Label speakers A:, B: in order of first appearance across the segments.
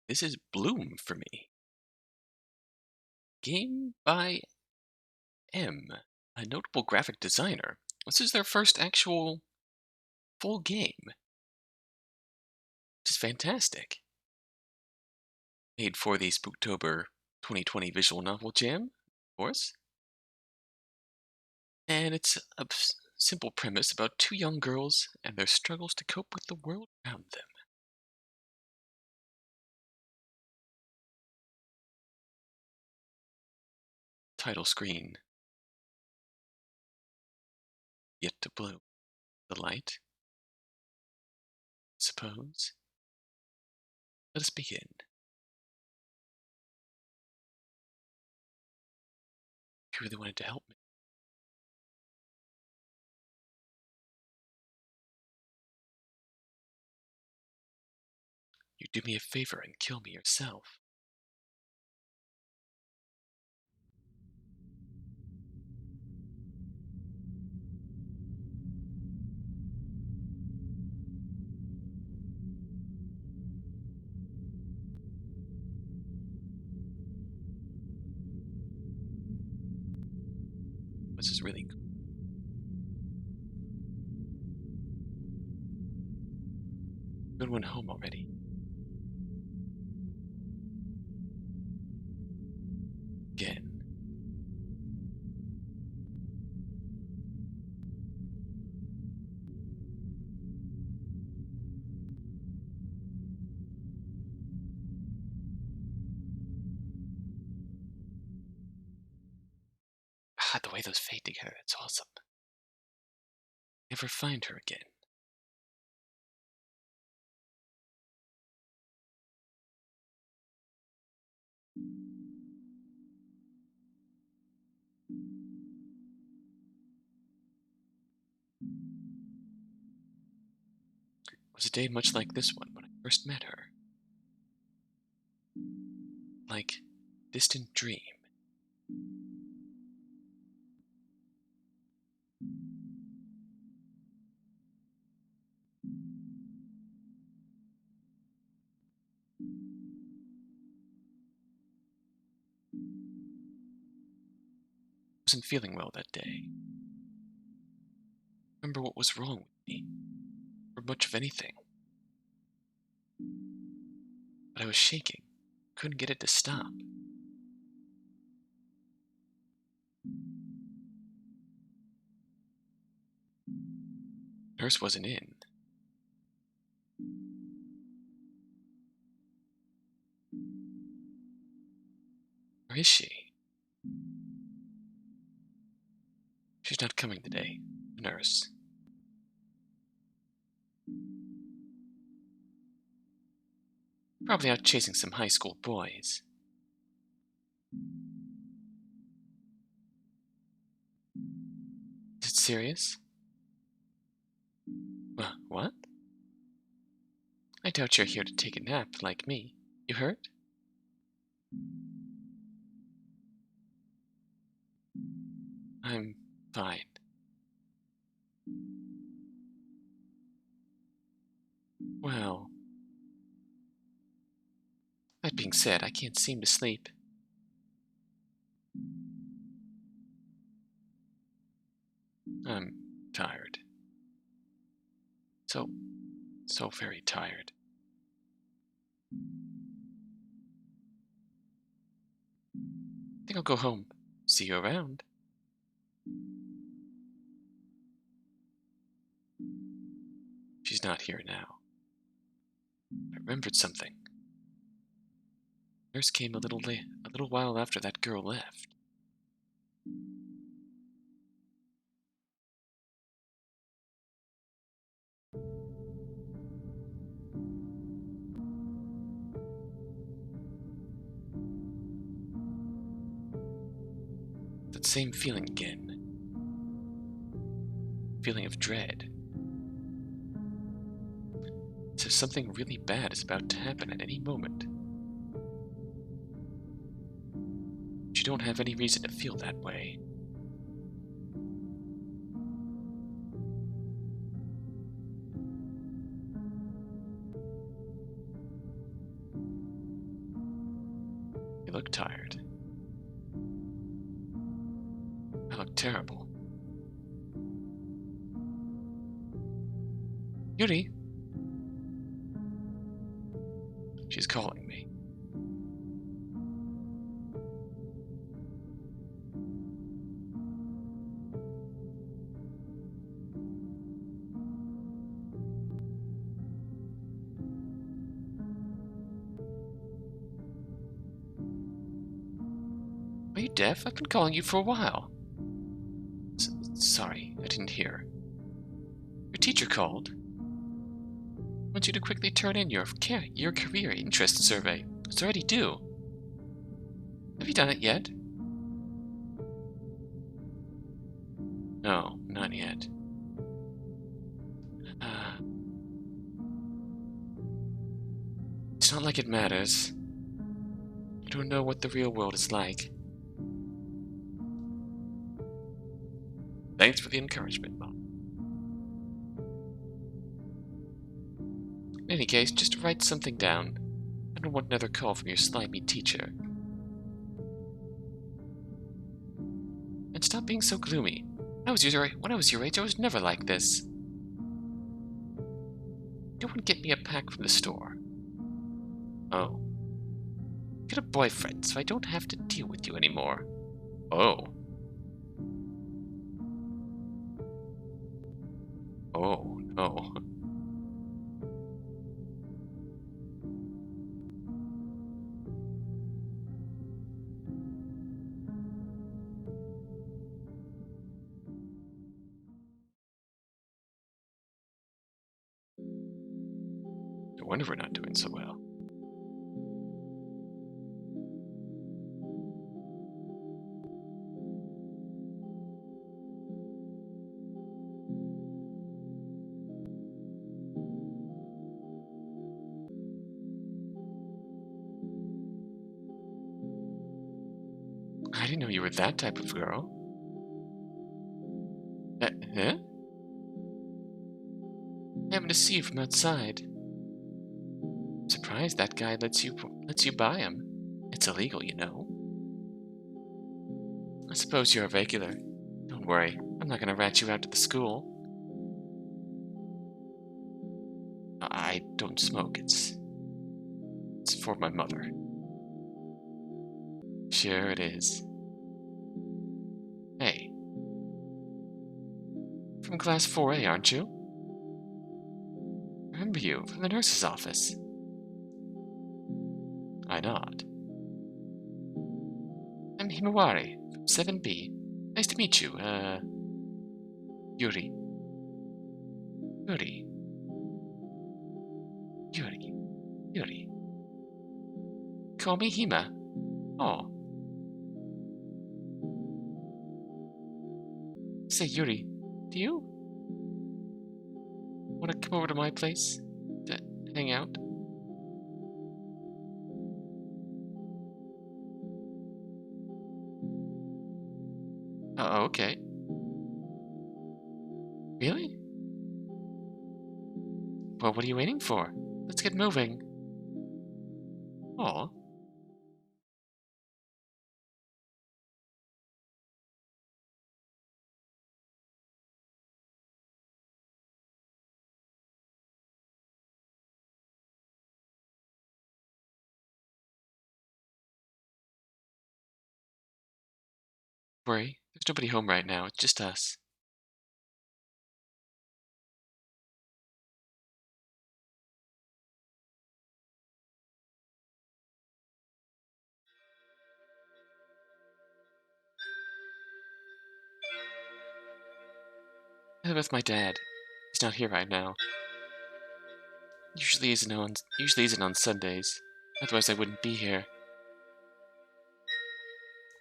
A: This is Bloom for me. Game by M, a notable graphic designer. This is their first actual full game, which is fantastic. Made for the Spooktober 2020 Visual Novel Jam, of course. And it's a simple premise about two young girls and their struggles to cope with the world around them. Title screen. Yet to bloom. The light. Suppose. Let us begin. You really wanted to help me. You do me a favor and kill me yourself. This is really cool. Good one home already. Again. Ah, the way those fade together, it's awesome. Never find her again. It was a day much like this one when I first met her. Like distant dream. I wasn't feeling well that day. Remember what was wrong with me, or much of anything. But I was shaking. Couldn't get it to stop. Nurse wasn't in. Where is she? She's not coming today. The nurse. Probably out chasing some high school boys. Is it serious? What? I doubt you're here to take a nap like me. You hurt? I'm fine. Well, that being said, I can't seem to sleep. I'm tired. So very tired. I think I'll go home. See you around. She's not here now. I remembered something. Nurse came a little while after that girl left. That same feeling again. Feeling of dread. As if something really bad is about to happen at any moment. But you don't have any reason to feel that way. look tired. I look terrible. Yuri! She's calling me. Are you deaf? I've been calling you for a while. Sorry, I didn't hear. Your teacher called. Wants you to quickly turn in your career interest survey. It's already due. Have you done it yet? No, not yet. It's not like it matters. You don't know what the real world is like. Thanks for the encouragement, Mom. In any case, just write something down. I don't want another call from your slimy teacher. And stop being so gloomy. When I was your age, I was never like this. You don't want to get me a pack from the store. Oh. Get a boyfriend so I don't have to deal with you anymore. Oh. Oh, no. No wonder we're not doing so well. I didn't know you were that type of girl. Huh? I happened to see you from outside. I'm surprised that guy lets you buy him. It's illegal, you know. I suppose you're a regular. Don't worry, I'm not gonna rat you out to the school. I don't smoke. It's for my mother. Sure it is. Hey. From class 4A, aren't you? Remember you from the nurse's office. I nod. I'm Himawari from 7B. Nice to meet you. Yuri. Yuri. Yuri. Yuri. Call me Hima. Oh. Say, Yuri, do you want to come over to my place to hang out? Oh, okay. Really? Well, what are you waiting for? Let's get moving. Oh. Worry. There's nobody home right now. It's just us. I live with my dad. He's not here right now. Usually isn't on Sundays. Otherwise I wouldn't be here.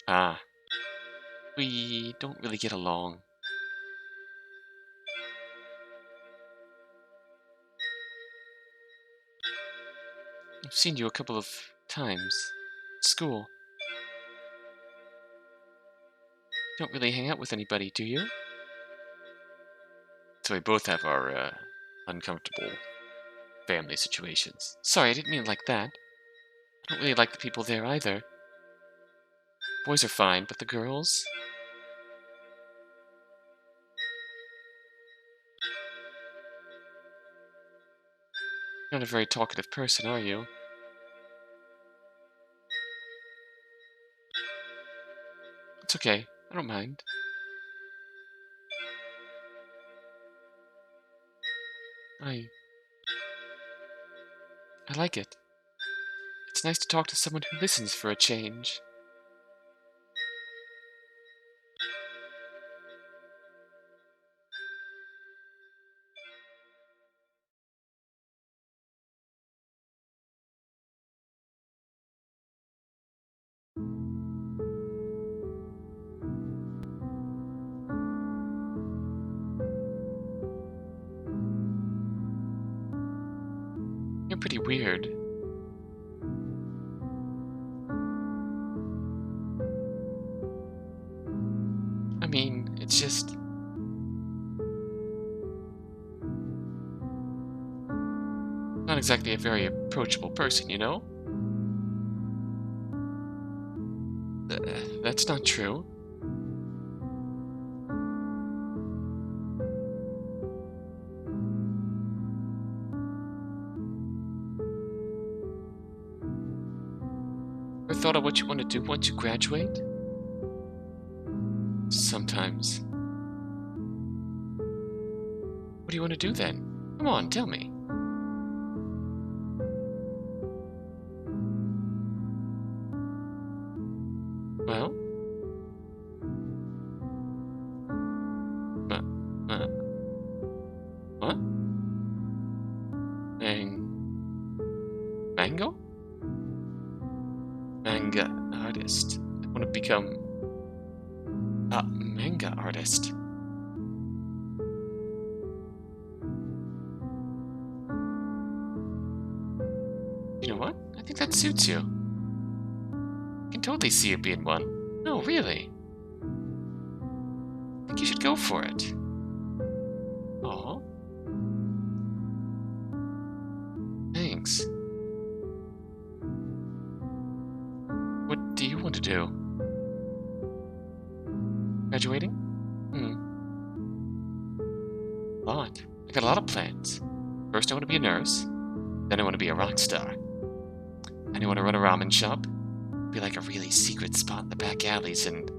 A: Ah. We don't really get along. I've seen you a couple of times. At school. You don't really hang out with anybody, do you? So we both have our, uncomfortable family situations. Sorry, I didn't mean it like that. I don't really like the people there either. Boys are fine, but the girls? You're not a very talkative person, are you? It's okay. I don't mind. I like it. It's nice to talk to someone who listens for a change. You're pretty weird. I mean, it's just... not exactly a very approachable person, you know? That's not true. Ever thought of what you want to do once you graduate? Sometimes. What do you want to do then? Come on, tell me. Well? Uh, uh, what? Mango? Manga artist. I want to become a manga artist. You know what? I think that suits you. I can totally see you being one. No, really. I think you should go for it. Aw. Thanks. What do you want to do? Graduating? A lot. I got a lot of plans. First, I want to be a nurse. Then I want to be a rock star. And I want to run a ramen shop. Be like a really secret spot in the back alleys and...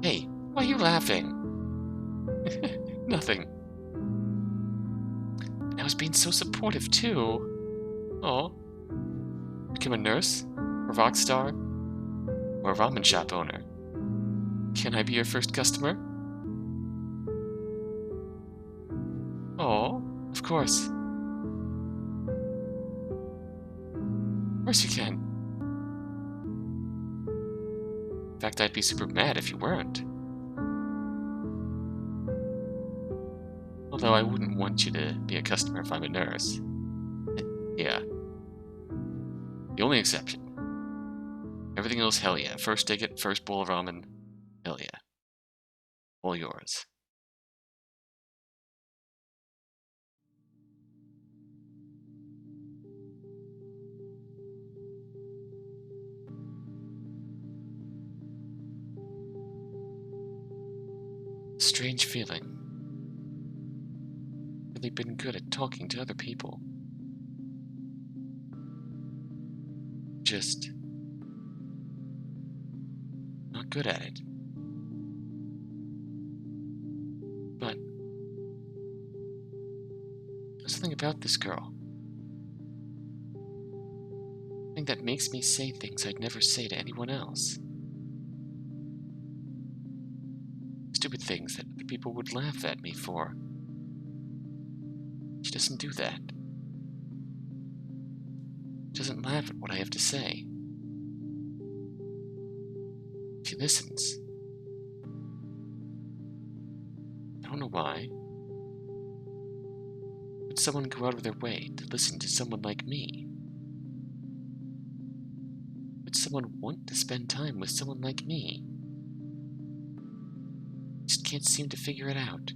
A: Hey, why are you laughing? Nothing. And I was being so supportive, too. Oh. Become a nurse? A rock star? Or a ramen shop owner? Can I be your first customer? Oh, of course. Of course you can. In fact, I'd be super mad if you weren't. Although I wouldn't want you to be a customer if I'm a nurse. Yeah. The only exception. Everything else, hell yeah. First ticket, first bowl of ramen, hell yeah. All yours. Strange feeling. Really been good at talking to other people. Just not good at it. But there's something about this girl. Something that makes me say things I'd never say to anyone else. Stupid things that other people would laugh at me for. She doesn't do that. She doesn't laugh at what I have to say. She listens. I don't know why. Would someone go out of their way to listen to someone like me? Would someone want to spend time with someone like me? Just can't seem to figure it out.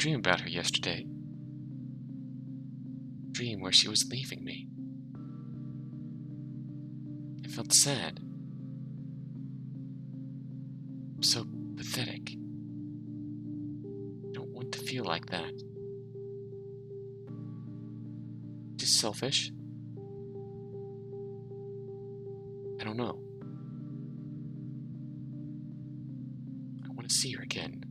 A: dream about her yesterday. A dream where she was leaving me. I felt sad. So pathetic. I don't want to feel like that. Just selfish? I don't know. I want to see her again.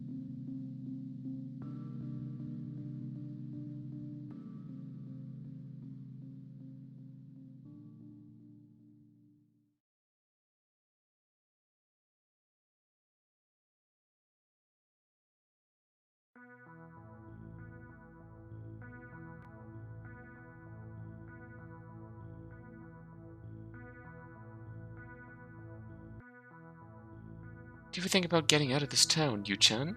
A: Do you ever think about getting out of this town, Yu-chan?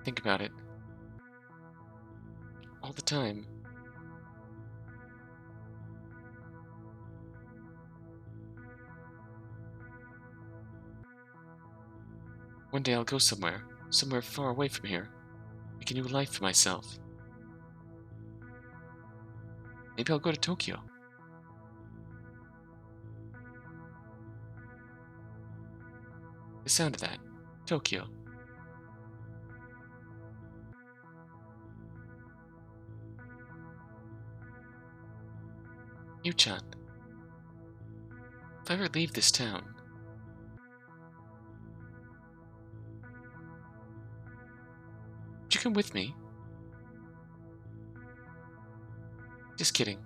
A: Think about it. All the time. One day I'll go somewhere far away from here. Make a new life for myself. Maybe I'll go to Tokyo. The sound of that. Tokyo. Yu-chan. If I ever leave this town, would you come with me? Just kidding.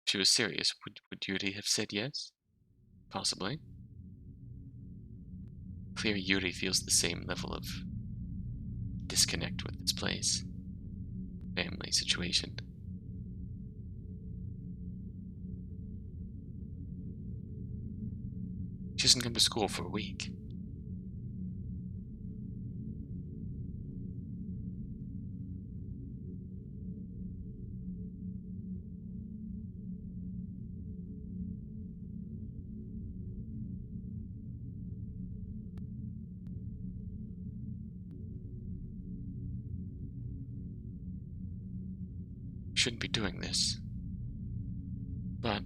A: If she was serious, would Yuri have said yes? Possibly. Clear Yuri feels the same level of disconnect with its place. Family situation. She doesn't come to school for a week. Shouldn't be doing this. But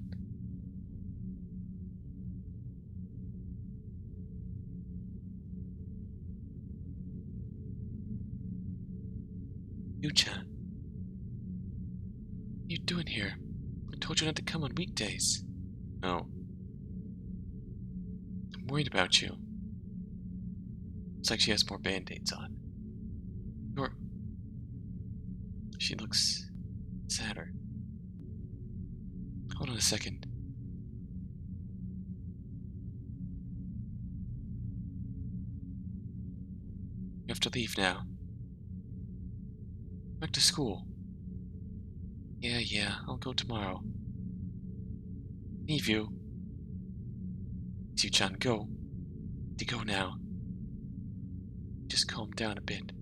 A: Yu-chan, what are you doing here? I told you not to come on weekdays. No. I'm worried about you. It's like she has more band-aids on. She looks sadder. Hold on a second. You have to leave now. Back to school. Yeah, I'll go tomorrow. Leave you. Yu-chan, go. To go now. Just calm down a bit.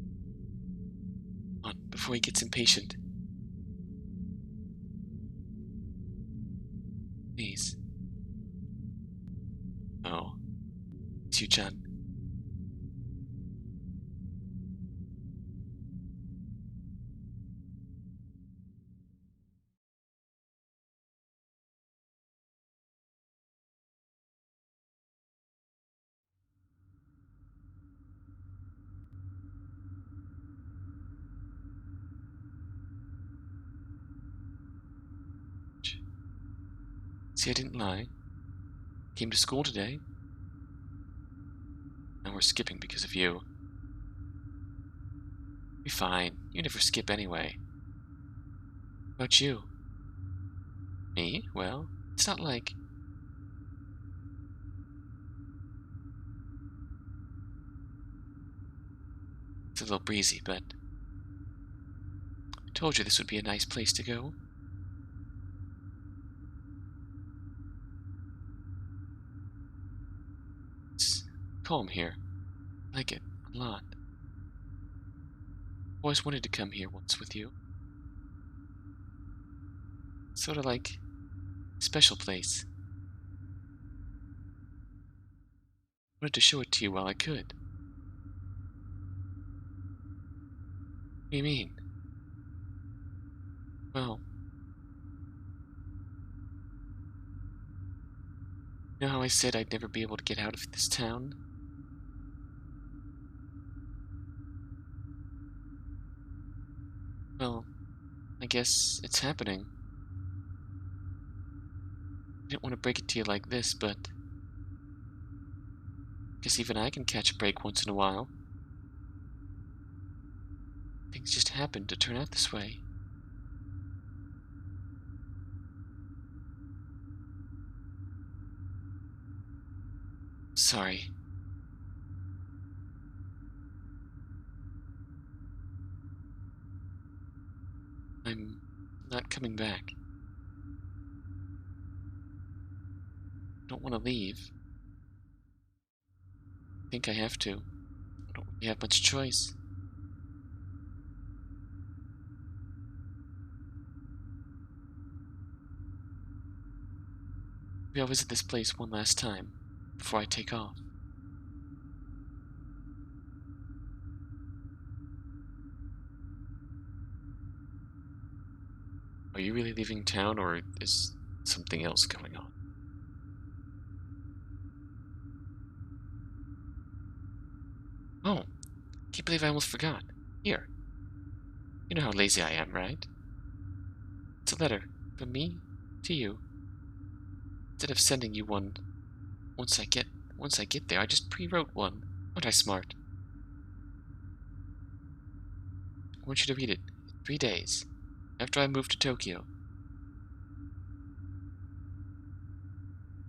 A: Come on, before he gets impatient. Please. Oh. Yu-chan. See, I didn't lie. Came to school today. And we're skipping because of you. Be fine. You never skip anyway. What about you? Me? Well, it's not like... It's a little breezy, but... I told you this would be a nice place to go. It's calm here. I like it a lot. Always wanted to come here once with you. Sort of like a special place. Wanted to show it to you while I could. What do you mean? Well, you know how I said I'd never be able to get out of this town? Well, I guess it's happening. I didn't want to break it to you like this, but I guess even I can catch a break once in a while. Things just happen to turn out this way. Sorry. I'm not coming back. Don't want to leave. I think I have to. I don't really have much choice. Maybe I'll visit this place one last time before I take off. Are you really leaving town, or is something else going on? Oh, can't believe I almost forgot. Here. You know how lazy I am, right? It's a letter from me to you. Instead of sending you one once I get there, I just pre-wrote one. Aren't I smart? I want you to read it in 3 days, after I move to Tokyo.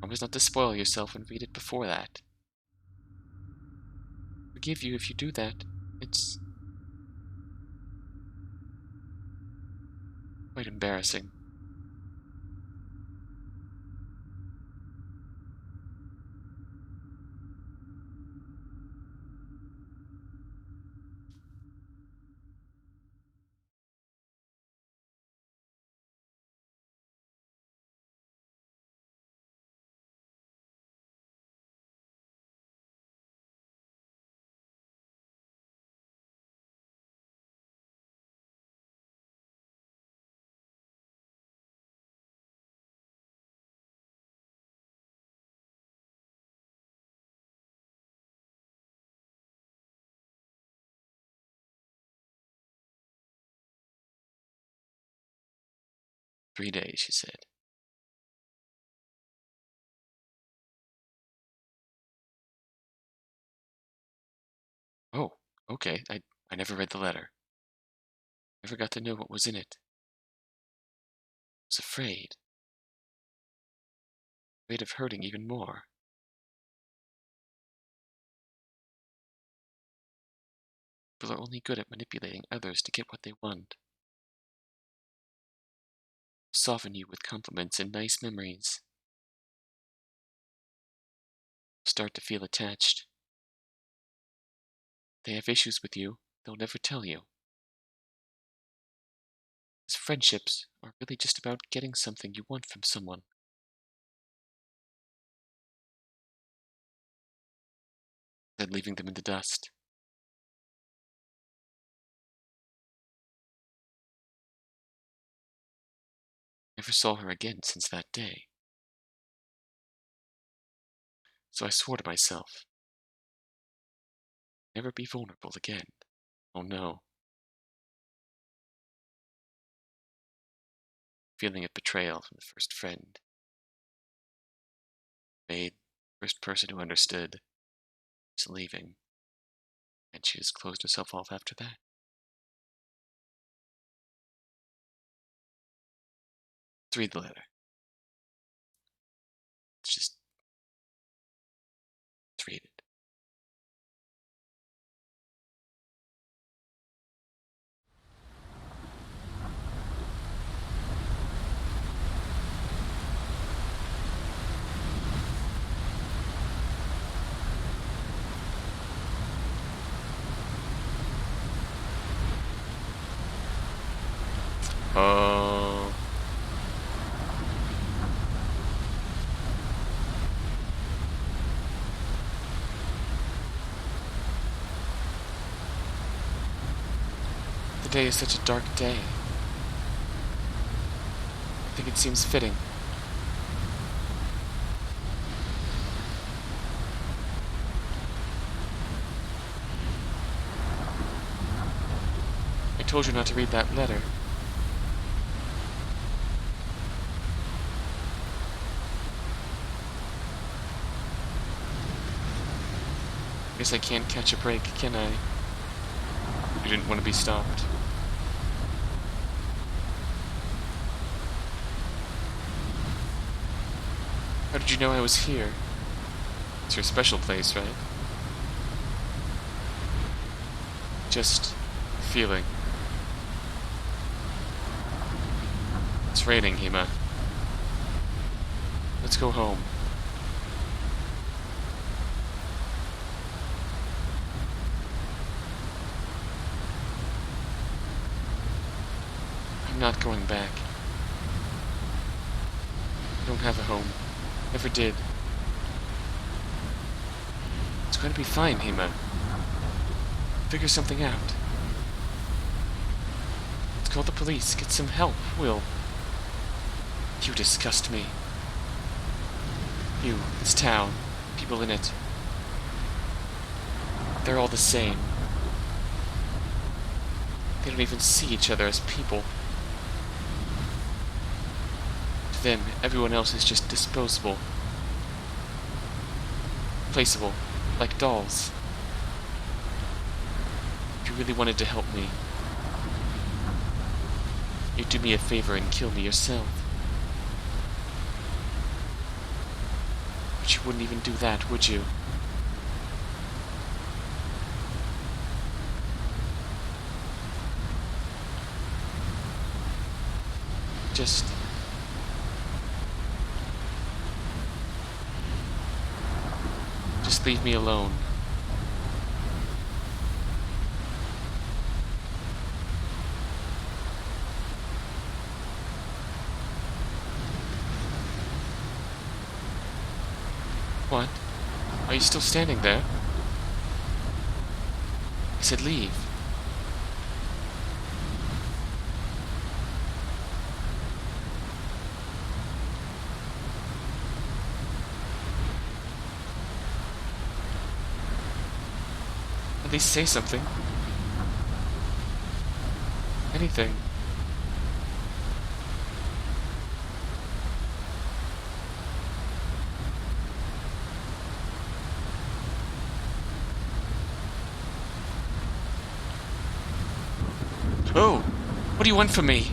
A: Promise not to spoil yourself and read it before that. Forgive you if you do that. It's quite embarrassing. "3 days," she said. Oh, okay. I never read the letter. Never got to know what was in it. I was afraid. Afraid of hurting even more. People are only good at manipulating others to get what they want. Soften you with compliments and nice memories. Start to feel attached. They have issues with you, they'll never tell you. As friendships are really just about getting something you want from someone. Then leaving them in the dust. Never saw her again since that day. So I swore to myself, never be vulnerable again. Oh no. Feeling of betrayal from the first friend. Maid, first person who understood, is leaving. And she just closed herself off after that. Let's read the letter. Let's read it. Oh. Today is such a dark day. I think it seems fitting. I told you not to read that letter. Guess I can't catch a break, can I? You didn't want to be stopped. How did you know I was here? It's your special place, right? Just a feeling. It's raining, Hima. Let's go home. I'm not going back. I don't have a home. Never did. It's going to be fine, Hima. Figure something out. Let's call the police. Get some help, Will. You disgust me. You, this town, people in it. They're all the same. They don't even see each other as people. To them, everyone else is just disposable. Replaceable, like dolls. If you really wanted to help me, you'd do me a favor and kill me yourself. But you wouldn't even do that, would you? Just leave me alone. What? Are you still standing there? I said leave. At least say something. Anything. Oh! What do you want from me?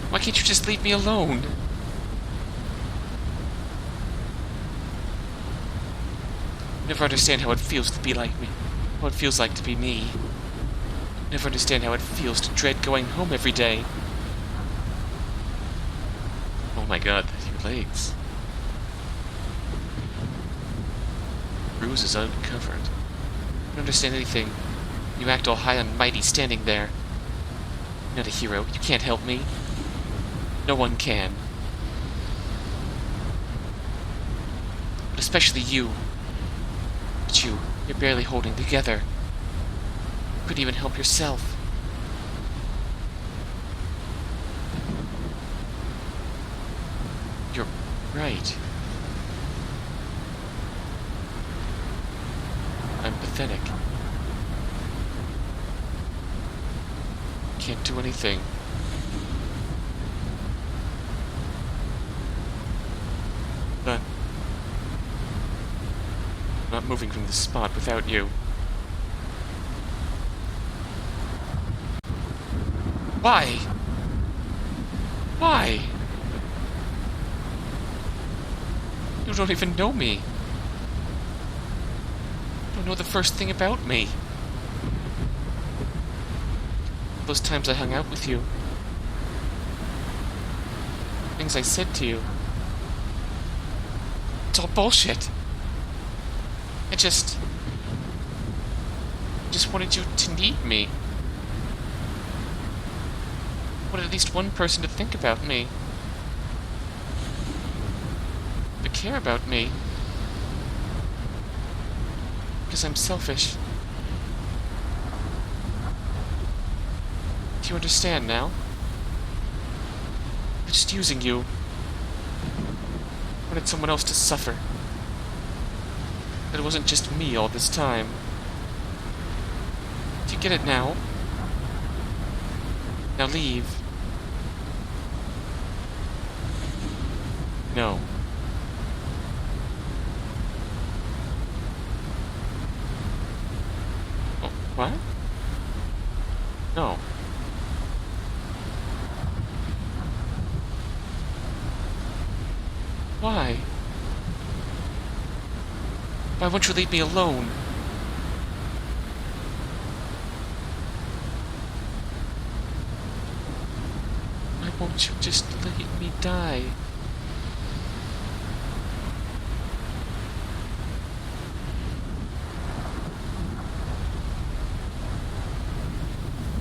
A: Why can't you just leave me alone? Never understand how it feels to be like me. How it feels like to be me. Never understand how it feels to dread going home every day. Oh my god, your legs. Bruises uncovered. I don't understand anything. You act all high and mighty standing there. You're not a hero. You can't help me. No one can. But especially you. But you're barely holding together. You couldn't even help yourself. You're right. I'm pathetic. Can't do anything. But I'm not moving from this spot without you. Why? Why? You don't even know me. You don't know the first thing about me. Those times I hung out with you. Things I said to you. It's all bullshit. I just wanted you to need me. I wanted at least one person to think about me. To care about me. Because I'm selfish. you understand now? I'm just using you. I wanted someone else to suffer. But it wasn't just me all this time. Do you get it now? Now leave. No. Oh, what? No. Why? Why won't you leave me alone? Why won't you just let me die?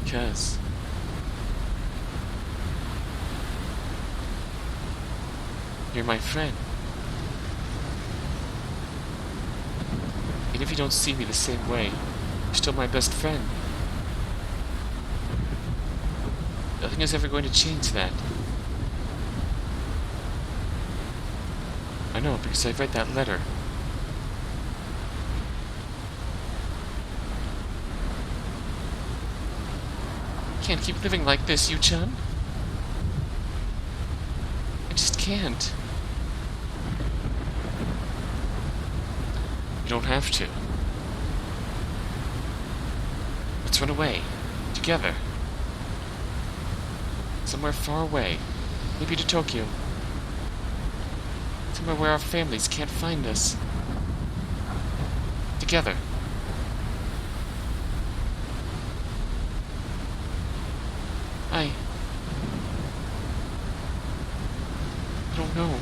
A: Because you're my friend. Even if you don't see me the same way, you're still my best friend. Nothing is ever going to change that. I know, because I read that letter. Can't keep living like this, Yu-chan. I just can't. You don't have to. Let's run away. Together. Somewhere far away. Maybe to Tokyo. Somewhere where our families can't find us. Together. I don't know.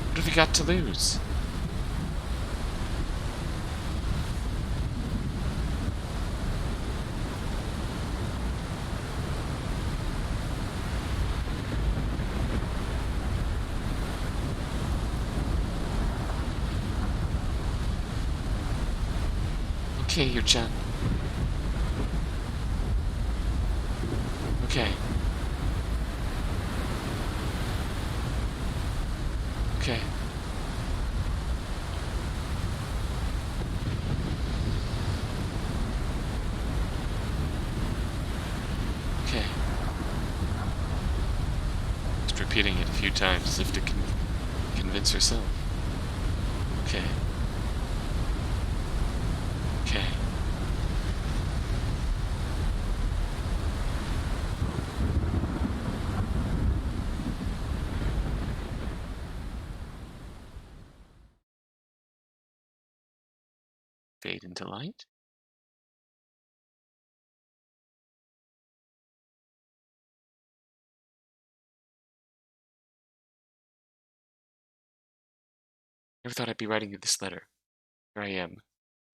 A: What have we got to lose? Okay, Yu-chan. Okay. Okay. Okay. Just repeating it a few times as if to convince herself. Okay. Okay. Fade into light. Never thought I'd be writing you this letter. Here I am,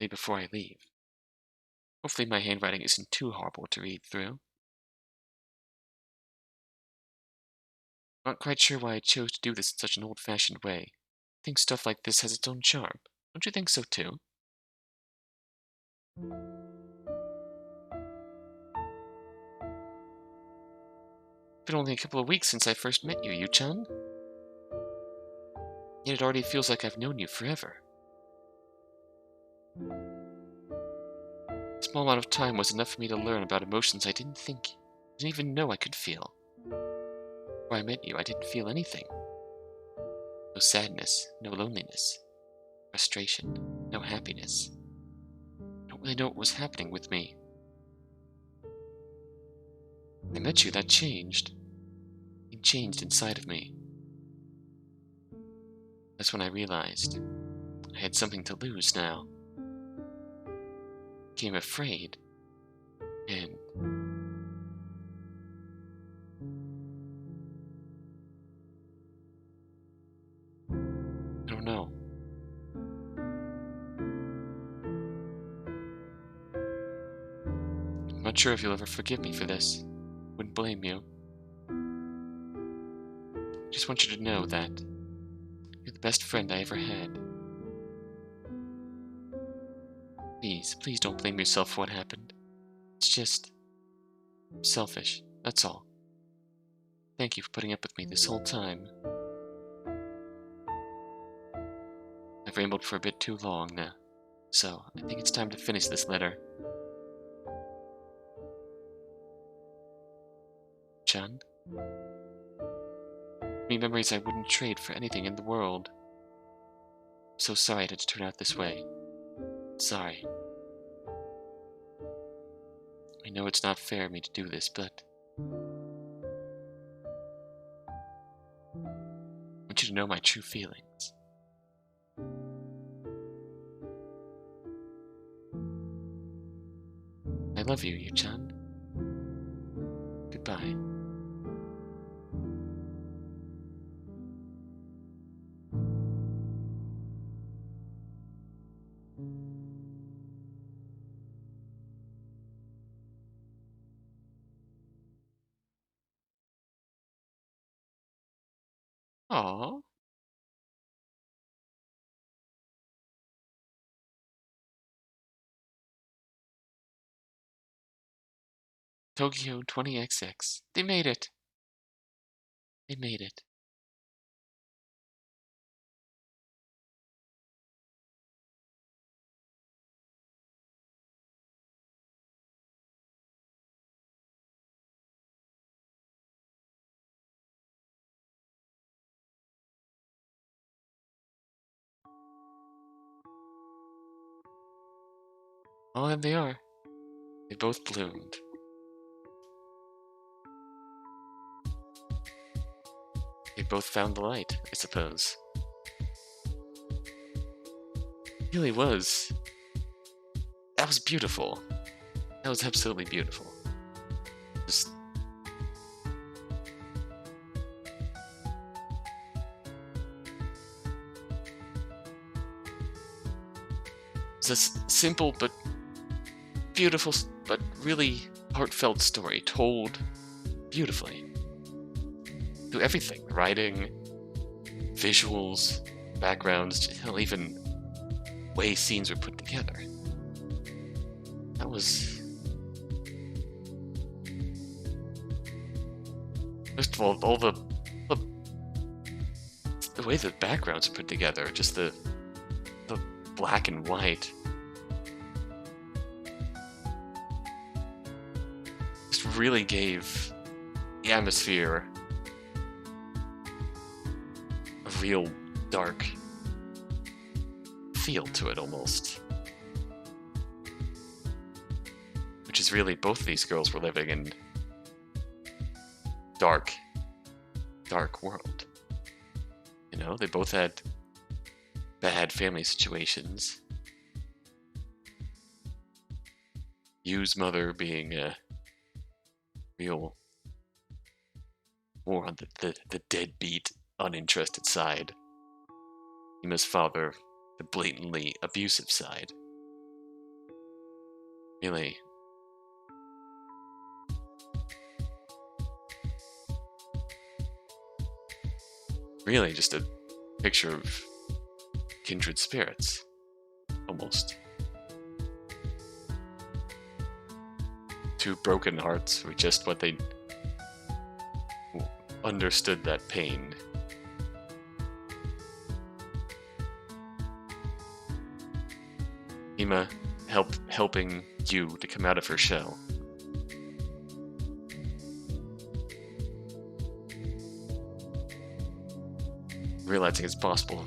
A: the day before I leave. Hopefully my handwriting isn't too horrible to read through. Not quite sure why I chose to do this in such an old-fashioned way. I think stuff like this has its own charm. Don't you think so too? It's been only a couple of weeks since I first met you, Yu-chan. Yet it already feels like I've known you forever. A small amount of time was enough for me to learn about emotions I didn't even know I could feel. Before I met you, I didn't feel anything. No sadness, no loneliness, frustration, no happiness. I don't really know what was happening with me. When I met you, that changed. It changed inside of me. That's when I realized I had something to lose now. I became afraid, and I don't know. I'm not sure if you'll ever forgive me for this. Wouldn't blame you. Just want you to know that you're the best friend I ever had. Please don't blame yourself for what happened. It's just selfish, that's all. Thank you for putting up with me this whole time. I've rambled for a bit too long now, so I think it's time to finish this letter. Chan? Many memories I wouldn't trade for anything in the world. I'm so sorry it had to turn out this way. Sorry. I know it's not fair of me to do this, but I want you to know my true feelings. I love you, Yu-chan. Goodbye. Aww. Tokyo 20XX. They made it. They made it. Oh, and they are. They both bloomed. They both found the light, I suppose. It really was. That was beautiful. That was absolutely beautiful. Just it's a simple but beautiful, but really heartfelt story told beautifully. Through everything, writing, visuals, backgrounds, hell, even way scenes were put together. That was... First of all the way the backgrounds are put together, just the black and white. Just really gave the atmosphere a real dark feel to it, almost. Which is really, both of these girls were living in dark world. You know, they both had bad family situations. Yu's mother being a real more on the deadbeat, uninterested side. Hima's father, the blatantly abusive side. Really. Really just a picture of kindred spirits, almost. Two broken hearts who just what they understood that pain. Hima helping Yu to come out of her shell. Realizing it's possible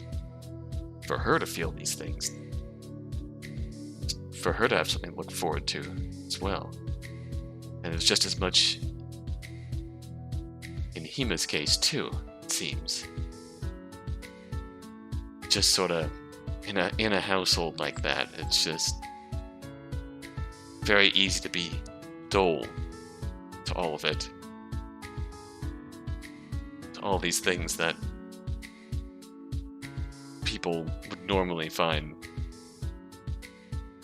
A: for her to feel these things. For her to have something to look forward to as well. And it's just as much in Hima's case too, it seems. Just sort of in a household like that, it's just very easy to be dull to all of it. To all these things that people would normally find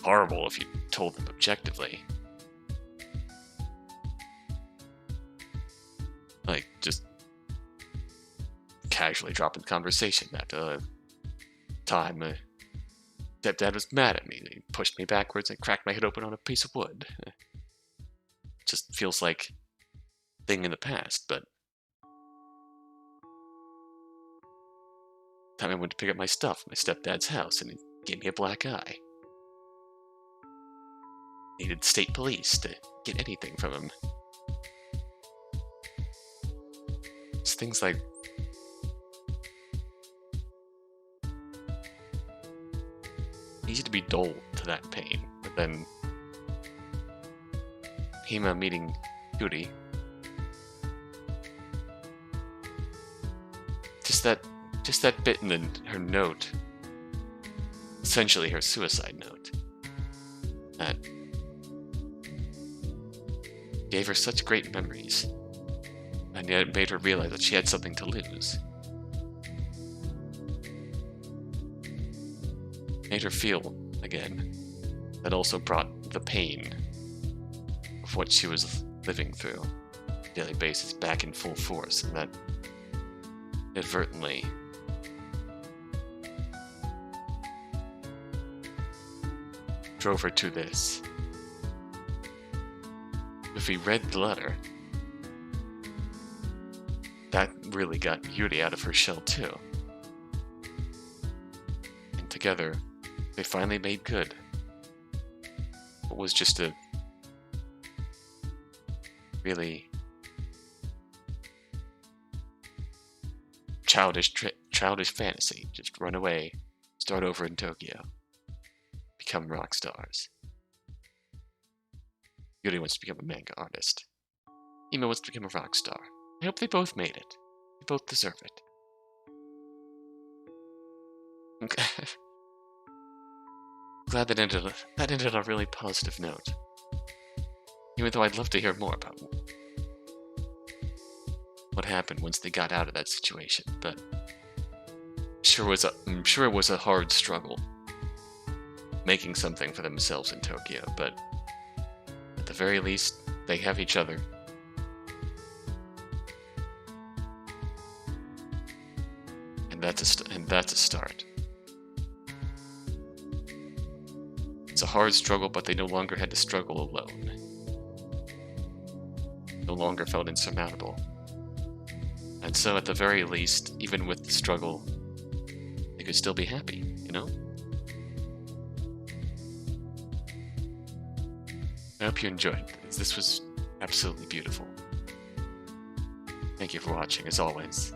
A: horrible if you told them objectively. Like, just casually dropping the conversation that time stepdad was mad at me. He pushed me backwards and cracked my head open on a piece of wood. Just feels like a thing in the past, but time I went to pick up my stuff at my stepdad's house, and he gave me a black eye. Needed state police to get anything from him. It's things like easy to be dull to that pain, but then Hima meeting Yuri, just that bit in her note, essentially her suicide note, that gave her such great memories, and yet it made her realize that she had something to lose. Made her feel, again, that also brought the pain of what she was living through on a daily basis back in full force, and that inadvertently drove her to this. If we read the letter, that really got Yuri out of her shell too. And together, they finally made good what was just a really childish fantasy. Just run away, start over in Tokyo, become rock stars. Yuri wants to become a manga artist. Hima wants to become a rock star. I hope they both made it. They both deserve it. Glad that ended on a really positive note. Even though I'd love to hear more about what happened once they got out of that situation, but I'm sure it was a hard struggle making something for themselves in Tokyo, but at the very least, they have each other. And that's a start. It's a hard struggle, but they no longer had to struggle alone. No longer felt insurmountable. And so at the very least, even with the struggle, they could still be happy, you know? I hope you enjoyed this. This was absolutely beautiful. Thank you for watching, as always.